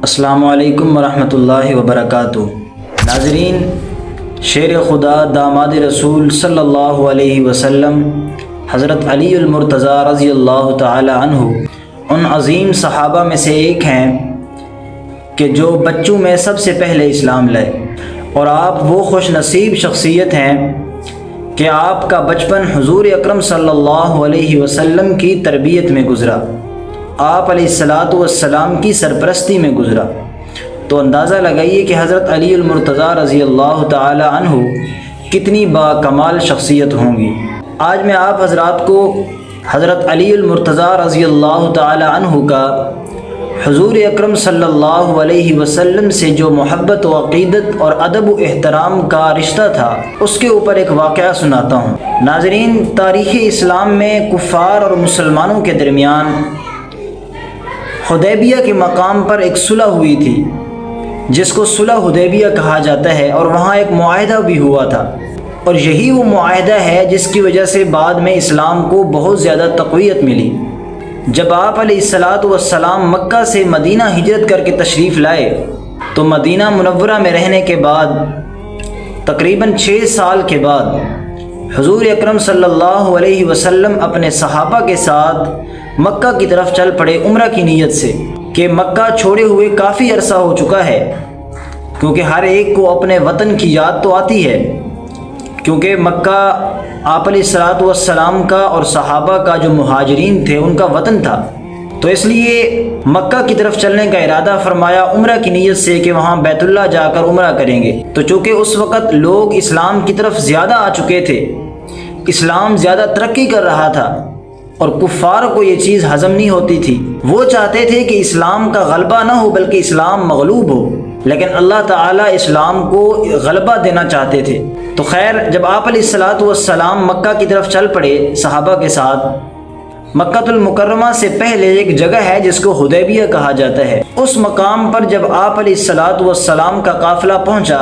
السلام علیکم ورحمۃ اللہ وبرکاتہ۔ ناظرین، شیر خدا داماد رسول صلی اللہ علیہ وسلم حضرت علی المرتضیٰ رضی اللہ تعالی عنہ ان عظیم صحابہ میں سے ایک ہیں کہ جو بچوں میں سب سے پہلے اسلام لائے، اور آپ وہ خوش نصیب شخصیت ہیں کہ آپ کا بچپن حضور اکرم صلی اللہ علیہ وسلم کی تربیت میں گزرا، آپ علیہ الصلاۃ والسلام کی سرپرستی میں گزرا۔ تو اندازہ لگائیے کہ حضرت علی المرتضیٰ رضی اللہ تعالی عنہ کتنی با کمال شخصیت ہوں گی۔ آج میں آپ حضرات کو حضرت علی المرتضیٰ رضی اللہ تعالی عنہ کا حضور اکرم صلی اللہ علیہ وسلم سے جو محبت و عقیدت اور ادب و احترام کا رشتہ تھا، اس کے اوپر ایک واقعہ سناتا ہوں۔ ناظرین، تاریخ اسلام میں کفار اور مسلمانوں کے درمیان حدیبیہ کے مقام پر ایک صلح ہوئی تھی، جس کو صلح حدیبیہ کہا جاتا ہے، اور وہاں ایک معاہدہ بھی ہوا تھا، اور یہی وہ معاہدہ ہے جس کی وجہ سے بعد میں اسلام کو بہت زیادہ تقویت ملی۔ جب آپ علیہ الصلاۃ والسلام مکہ سے مدینہ ہجرت کر کے تشریف لائے تو مدینہ منورہ میں رہنے کے بعد تقریباً 6 سال کے بعد حضور اکرم صلی اللہ علیہ وسلم اپنے صحابہ کے ساتھ مکہ کی طرف چل پڑے عمرہ کی نیت سے، کہ مکہ چھوڑے ہوئے کافی عرصہ ہو چکا ہے، کیونکہ ہر ایک کو اپنے وطن کی یاد تو آتی ہے، کیونکہ مکہ آپ علیہ الصلاۃ والسلام کا اور صحابہ کا جو مہاجرین تھے ان کا وطن تھا۔ تو اس لیے مکہ کی طرف چلنے کا ارادہ فرمایا عمرہ کی نیت سے کہ وہاں بیت اللہ جا کر عمرہ کریں گے۔ تو چونکہ اس وقت لوگ اسلام کی طرف زیادہ آ چکے تھے، اسلام زیادہ ترقی کر رہا تھا، اور کفار کو یہ چیز ہضم نہیں ہوتی تھی، وہ چاہتے تھے کہ اسلام کا غلبہ نہ ہو بلکہ اسلام مغلوب ہو، لیکن اللہ تعالیٰ اسلام کو غلبہ دینا چاہتے تھے۔ تو خیر، جب آپ علیہ الصلاۃ والسلام مکہ کی طرف چل پڑے صحابہ کے ساتھ، مکہ المکرمہ سے پہلے ایک جگہ ہے جس کو حدیبیہ کہا جاتا ہے، اس مقام پر جب آپ علیہ الصلاۃ والسلام کا قافلہ پہنچا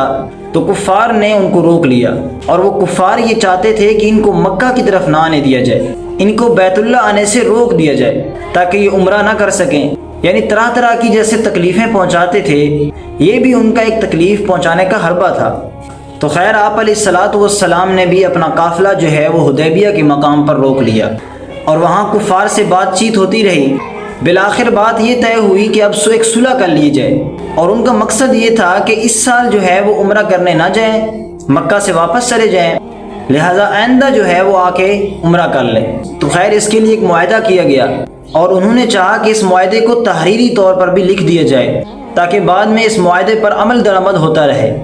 تو کفار نے ان کو روک لیا، اور وہ کفار یہ چاہتے تھے کہ ان کو مکہ کی طرف نہ آنے دیا جائے، ان کو بیت اللہ آنے سے روک دیا جائے تاکہ یہ عمرہ نہ کر سکیں، یعنی طرح طرح کی جیسے تکلیفیں پہنچاتے تھے، یہ بھی ان کا ایک تکلیف پہنچانے کا حربہ تھا۔ تو خیر، آپ علیہ الصلاۃ والسلام نے بھی اپنا قافلہ جو ہے وہ حدیبیہ کے مقام پر روک لیا، اور وہاں کفار سے بات چیت ہوتی رہی۔ بالآخر بات یہ طے ہوئی کہ اب ایک صلح کر لی جائے، اور ان کا مقصد یہ تھا کہ اس سال جو ہے وہ عمرہ کرنے نہ جائیں، مکہ سے واپس چلے جائیں، لہٰذا آئندہ جو ہے وہ آ کے عمرہ کر لیں۔ تو خیر، اس کے لیے ایک معاہدہ کیا گیا، اور انہوں نے چاہا کہ اس معاہدے کو تحریری طور پر بھی لکھ دیا جائے تاکہ بعد میں اس معاہدے پر عمل درآمد ہوتا رہے۔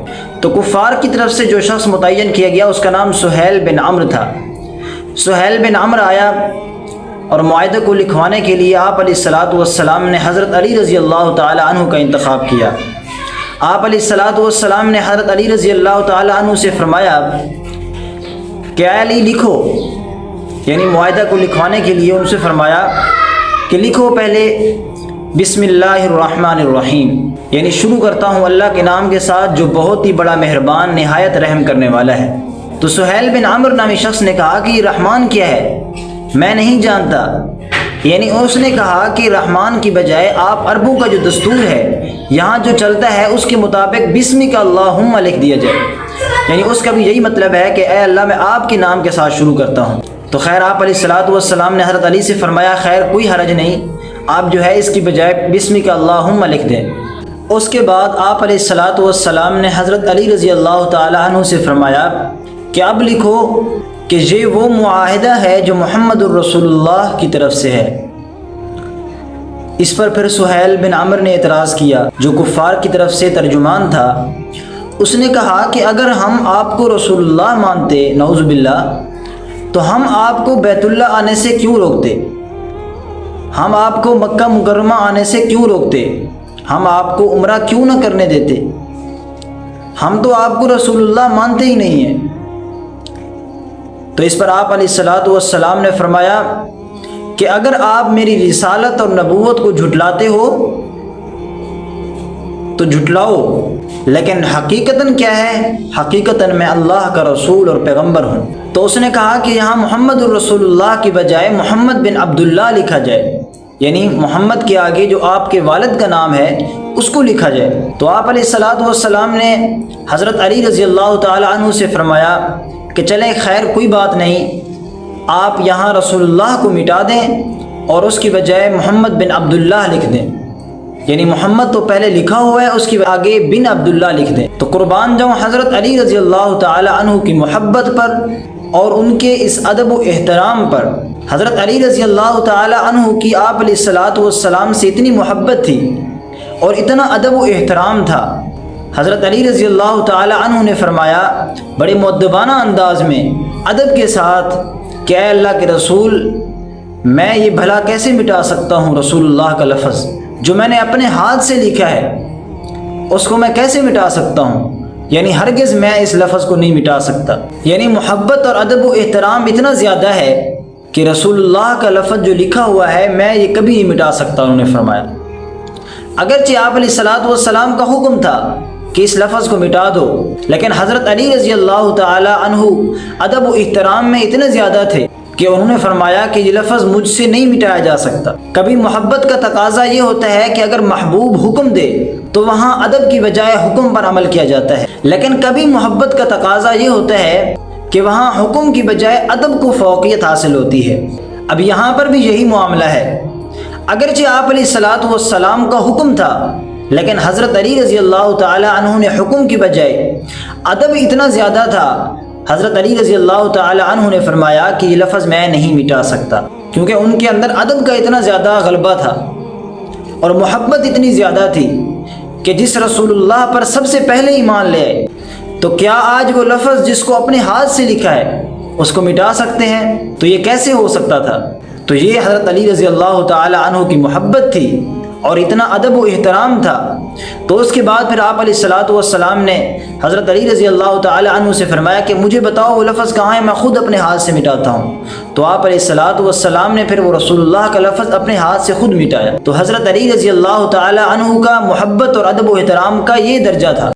تو کفار کی طرف سے جو شخص متعین کیا گیا اس کا نام سہیل بن عمرو تھا۔ سہیل بن عمرو آیا، اور معاہدے کو لکھوانے کے لیے آپ علیہ الصلاۃ والسلام نے حضرت علی رضی اللہ تعالی عنہ کا انتخاب کیا۔ آپ علیہ الصلاۃ والسلام نے حضرت علی رضی اللہ تعالی عنہ سے فرمایا کہ اے علی لکھو، یعنی معاہدہ کو لکھوانے کے لیے ان سے فرمایا کہ لکھو پہلے بسم اللہ الرحمن الرحیم، یعنی شروع کرتا ہوں اللہ کے نام کے ساتھ جو بہت ہی بڑا مہربان نہایت رحم کرنے والا ہے۔ تو سہیل بن عمرو نامی شخص نے کہا کہ یہ رحمان کیا ہے، میں نہیں جانتا، یعنی اس نے کہا کہ رحمان کی بجائے آپ عربوں کا جو دستور ہے یہاں جو چلتا ہے اس کے مطابق بسمک اللہم لکھ دیا جائے، یعنی اس کا بھی یہی مطلب ہے کہ اے اللہ میں آپ کے نام کے ساتھ شروع کرتا ہوں۔ تو خیر، آپ علیہ الصلاۃ والسلام نے حضرت علی سے فرمایا خیر کوئی حرج نہیں، آپ جو ہے اس کی بجائے بسمک اللہم لکھ دیں۔ اس کے بعد آپ علیہ الصلاۃ والسلام نے حضرت علی رضی اللہ تعالی عنہ سے فرمایا کہ اب لکھو کہ یہ وہ معاہدہ ہے جو محمد الرسول اللہ کی طرف سے ہے۔ اس پر پھر سہیل بن عمرو نے اعتراض کیا، جو کفار کی طرف سے ترجمان تھا۔ اس نے کہا کہ اگر ہم آپ کو رسول اللہ مانتے، نعوذ باللہ، تو ہم آپ کو بیت اللہ آنے سے کیوں روکتے؟ ہم آپ کو مکہ مکرمہ آنے سے کیوں روکتے؟ ہم آپ کو عمرہ کیوں نہ کرنے دیتے؟ ہم تو آپ کو رسول اللہ مانتے ہی نہیں ہیں۔ تو اس پر آپ علیہ الصلاۃ والسلام نے فرمایا کہ اگر آپ میری رسالت اور نبوت کو جھٹلاتے ہو تو جھٹلاؤ، لیکن حقیقتاً کیا ہے؟ حقیقتاً میں اللہ کا رسول اور پیغمبر ہوں۔ تو اس نے کہا کہ یہاں محمد الرسول اللہ کی بجائے محمد بن عبداللہ لکھا جائے، یعنی محمد کے آگے جو آپ کے والد کا نام ہے اس کو لکھا جائے۔ تو آپ علیہ الصلوۃ والسلام نے حضرت علی رضی اللہ تعالی عنہ سے فرمایا کہ چلیں خیر کوئی بات نہیں، آپ یہاں رسول اللہ کو مٹا دیں اور اس کی بجائے محمد بن عبداللہ لکھ دیں، یعنی محمد تو پہلے لکھا ہوا ہے، اس کے آگے بن عبداللہ لکھ دیں۔ تو قربان جاؤں حضرت علی رضی اللہ تعالی عنہ کی محبت پر اور ان کے اس ادب و احترام پر۔ حضرت علی رضی اللہ تعالی عنہ کی آپ علیہ الصلوۃ والسلام سے اتنی محبت تھی اور اتنا ادب و احترام تھا، حضرت علی رضی اللہ تعالی عنہ نے فرمایا بڑے مؤدبانہ انداز میں ادب کے ساتھ کہ اے اللہ کے رسول، میں یہ بھلا کیسے مٹا سکتا ہوں رسول اللہ کا لفظ جو میں نے اپنے ہاتھ سے لکھا ہے، اس کو میں کیسے مٹا سکتا ہوں؟ یعنی ہرگز میں اس لفظ کو نہیں مٹا سکتا۔ یعنی محبت اور ادب و احترام اتنا زیادہ ہے کہ رسول اللہ کا لفظ جو لکھا ہوا ہے میں یہ کبھی نہیں مٹا سکتا، انہوں نے فرمایا۔ اگرچہ آپ علیہ الصلوۃ والسلام کا حکم تھا کہ اس لفظ کو مٹا دو، لیکن حضرت علی رضی اللہ تعالی عنہ ادب و احترام میں اتنے زیادہ تھے کہ انہوں نے فرمایا کہ یہ لفظ مجھ سے نہیں مٹایا جا سکتا۔ کبھی محبت کا تقاضا یہ ہوتا ہے کہ اگر محبوب حکم دے تو وہاں ادب کی بجائے حکم پر عمل کیا جاتا ہے، لیکن کبھی محبت کا تقاضا یہ ہوتا ہے کہ وہاں حکم کی بجائے ادب کو فوقیت حاصل ہوتی ہے۔ اب یہاں پر بھی یہی معاملہ ہے، اگرچہ آپ علیہ الصلوۃ والسلام کا حکم تھا، لیکن حضرت علی رضی اللہ تعالی عنہ نے حکم کی بجائے ادب اتنا زیادہ تھا، حضرت علی رضی اللہ تعالی عنہ نے فرمایا کہ یہ لفظ میں نہیں مٹا سکتا، کیونکہ ان کے اندر ادب کا اتنا زیادہ غلبہ تھا اور محبت اتنی زیادہ تھی کہ جس رسول اللہ پر سب سے پہلے ایمان لے آئے، تو کیا آج وہ لفظ جس کو اپنے ہاتھ سے لکھا ہے اس کو مٹا سکتے ہیں؟ تو یہ کیسے ہو سکتا تھا؟ تو یہ حضرت علی رضی اللہ تعالی عنہ کی محبت تھی اور اتنا ادب و احترام تھا۔ تو اس کے بعد پھر آپ علیہ الصلوۃ والسلام نے حضرت علی رضی اللہ تعالی عنہ سے فرمایا کہ مجھے بتاؤ وہ لفظ کہاں ہے، میں خود اپنے ہاتھ سے مٹاتا ہوں۔ تو آپ علیہ الصلوۃ والسلام نے پھر وہ رسول اللہ کا لفظ اپنے ہاتھ سے خود مٹایا۔ تو حضرت علی رضی اللہ تعالی عنہ کا محبت اور ادب و احترام کا یہ درجہ تھا۔